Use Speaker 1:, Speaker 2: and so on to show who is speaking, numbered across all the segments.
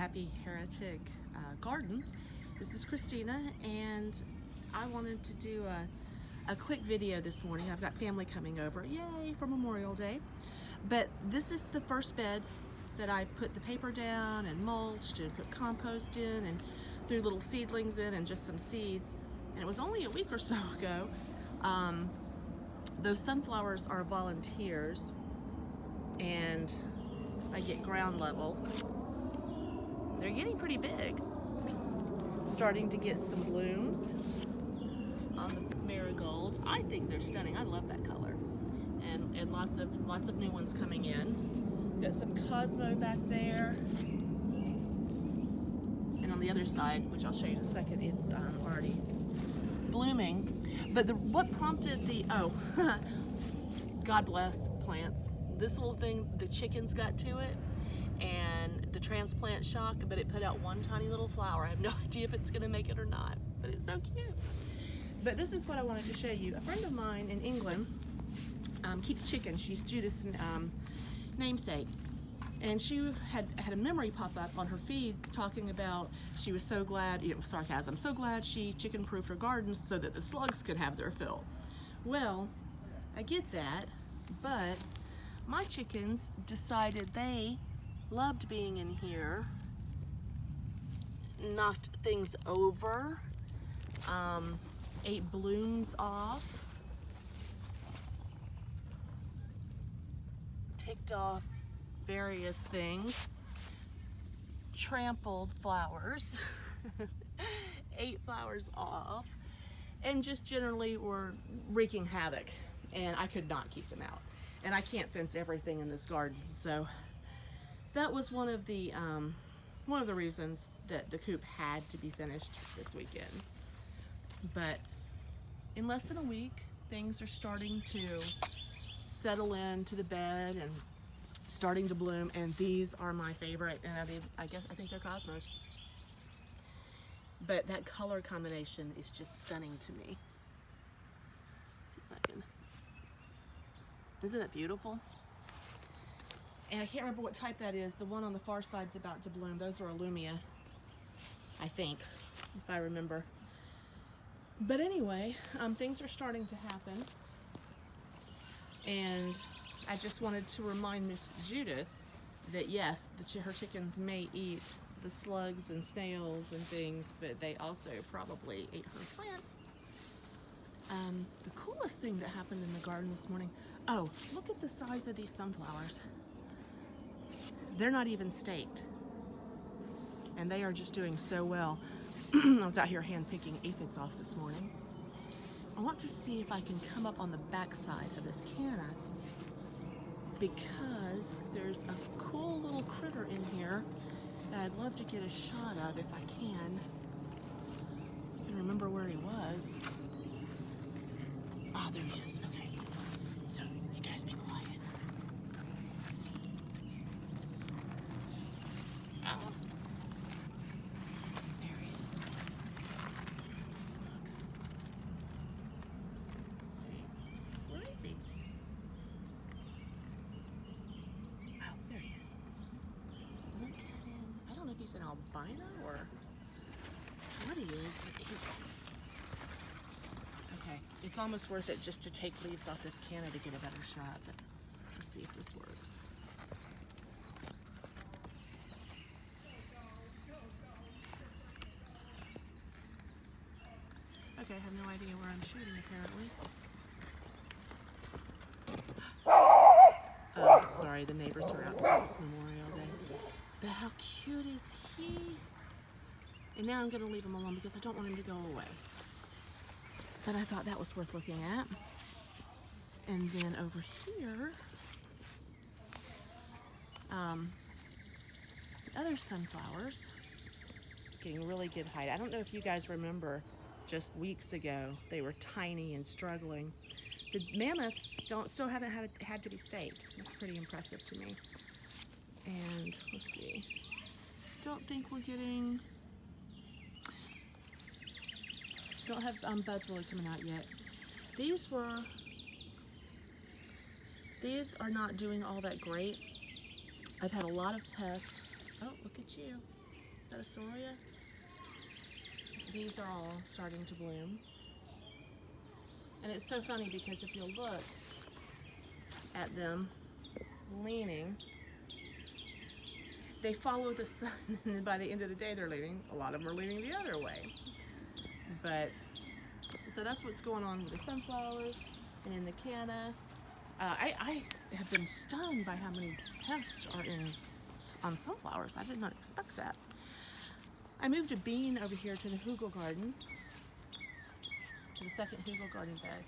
Speaker 1: Happy Heretic Garden. This is Christina, and I wanted to do a quick video this morning. I've got family coming over, yay, for Memorial Day. But this is the first bed that I put the paper down and mulched and put compost in and threw little seedlings in and just some seeds. And it was only a week or so ago. Those sunflowers are volunteers, and I get ground level. They're getting pretty big. Starting to get some blooms on the marigolds. I think they're stunning. I love that color. And lots of new ones coming in. Got some Cosmo back there. And on the other side, which I'll show you in a second, it's already blooming. But what prompted the, God bless plants. This little thing, the chickens got to it, and the transplant shock, but it put out one tiny little flower. I have no idea if it's gonna make it or not, but it's so cute. But this is what I wanted to show you. A friend of mine in England keeps chickens. She's Judith's namesake. And she had a memory pop up on her feed talking about she was so glad, sarcasm, so glad she chicken-proofed her gardens so that the slugs could have their fill. Well, I get that, but my chickens decided they loved being in here, knocked things over, ate blooms off, picked off various things, trampled flowers, ate flowers off, and just generally were wreaking havoc, and I could not keep them out. And I can't fence everything in this garden, so that was one of the reasons that the coop had to be finished this weekend. But in less than a week, things are starting to settle into the bed and starting to bloom, and these are my favorite, and I think they're Cosmos. But that color combination is just stunning to me. See if I can. Isn't it beautiful? And I can't remember what type that is. The one on the far side's about to bloom. Those are Illumia, I think, if I remember. But anyway, things are starting to happen. And I just wanted to remind Miss Judith that yes, her chickens may eat the slugs and snails and things, but they also probably ate her plants. The coolest thing that happened in the garden this morning, oh, look at the size of these sunflowers. They're not even staked, and they are just doing so well. I was out here hand picking aphids off this morning. I want to see if I can come up on the back side of this canna, because there's a cool little critter in here that I'd love to get a shot of if I can. I can remember where he was. Ah, there he is. Okay. So, you guys be quiet. Oh. There he is. Look. Where is he? Oh, there he is. Look at him. I don't know if he's an albino or what he is, but he's... Okay, it's almost worth it just to take leaves off this canna to get a better shot, but let's see if this works. Okay, I have no idea where I'm shooting apparently. Oh, sorry, the neighbors are out because it's Memorial Day. But how cute is he? And now I'm gonna leave him alone because I don't want him to go away. But I thought that was worth looking at. And then over here, the other sunflowers, getting really good height. I don't know if you guys remember just weeks ago, they were tiny and struggling. The mammoths still haven't had to be staked. That's pretty impressive to me. And let's see, don't think we're getting, don't have buds really coming out yet. These are not doing all that great. I've had a lot of pests. Oh, look at you. Is that a Soria? These are all starting to bloom. And it's so funny because if you look at them leaning, they follow the sun, and then by the end of the day they're leaning. A lot of them are leaning the other way. But so that's what's going on with the sunflowers and in the canna. I have been stunned by how many pests are on sunflowers. I did not expect that. I moved a bean over here to the Hugel garden, to the second Hugel garden bed.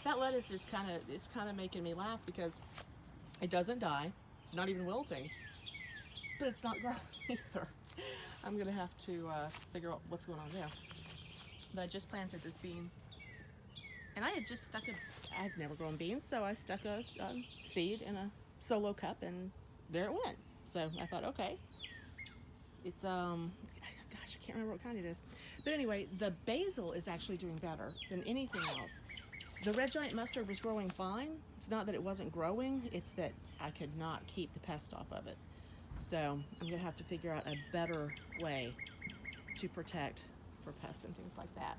Speaker 1: That lettuce is kind of making me laugh because it doesn't die. It's not even wilting, but it's not growing either. I'm gonna have to figure out what's going on there. But I just planted this bean, and I had just stuck I've never grown beans, so I stuck a seed in a solo cup, and there it went. So I thought, okay, it's gosh, I can't remember what kind it is. But anyway, the basil is actually doing better than anything else. The red giant mustard was growing fine. It's not that it wasn't growing, it's that I could not keep the pest off of it. So I'm gonna have to figure out a better way to protect for pests and things like that.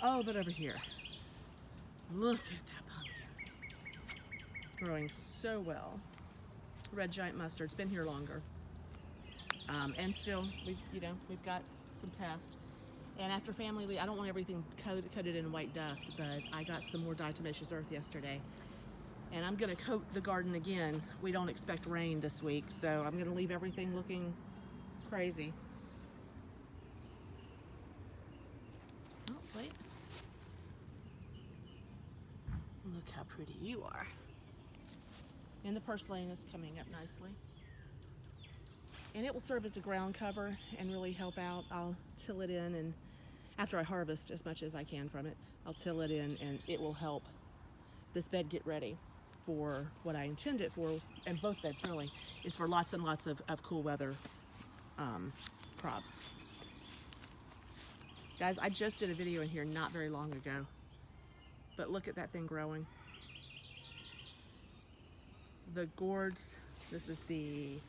Speaker 1: Oh, but over here, look at that pumpkin. Growing so well. Red giant mustard's been here longer. And still, we've got some pests. And after family leave, I don't want everything coated in white dust, but I got some more diatomaceous earth yesterday. And I'm gonna coat the garden again. We don't expect rain this week, so I'm gonna leave everything looking crazy. Oh, wait. Look how pretty you are. And the purslane is coming up nicely. And it will serve as a ground cover and really help out. I'll till it in, and after I harvest as much as I can from it, I'll till it in, and it will help this bed get ready for what I intend it for, and both beds really, is for lots and lots of cool weather crops. Guys, I just did a video in here not very long ago, but look at that thing growing. The gourds, this is the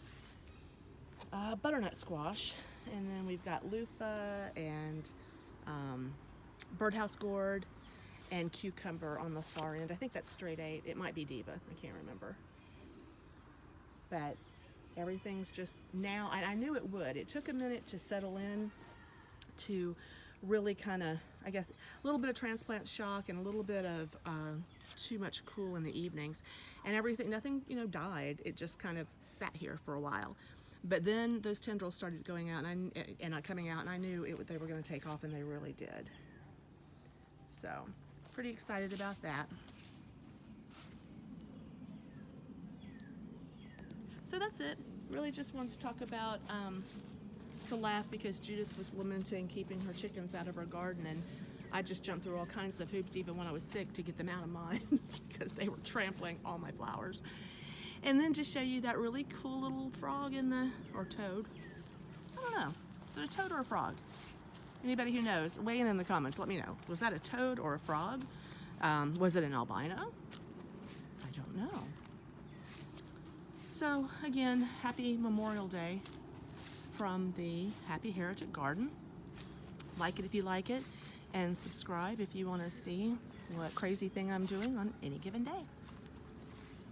Speaker 1: butternut squash, and then we've got loofah and birdhouse gourd and cucumber on the far end. I think that's straight 8. It might be diva, I can't remember. But everything's just now, and I knew it would. It took a minute to settle in, to really kind of, I guess, a little bit of transplant shock and a little bit of too much cool in the evenings, and everything, nothing, died. It just kind of sat here for a while. But then those tendrils started going out and coming out, and I knew they were going to take off, and they really did. So, pretty excited about that. So that's it. Really just wanted to talk about, to laugh because Judith was lamenting keeping her chickens out of her garden, and I just jumped through all kinds of hoops even when I was sick to get them out of mine because they were trampling all my flowers. And then to show you that really cool little frog or toad. I don't know. Is it a toad or a frog? Anybody who knows, weigh in the comments, let me know. Was that a toad or a frog? Was it an albino? I don't know. So again, happy Memorial Day from the Happy Heretic Garden. Like it if you like it, and subscribe if you want to see what crazy thing I'm doing on any given day.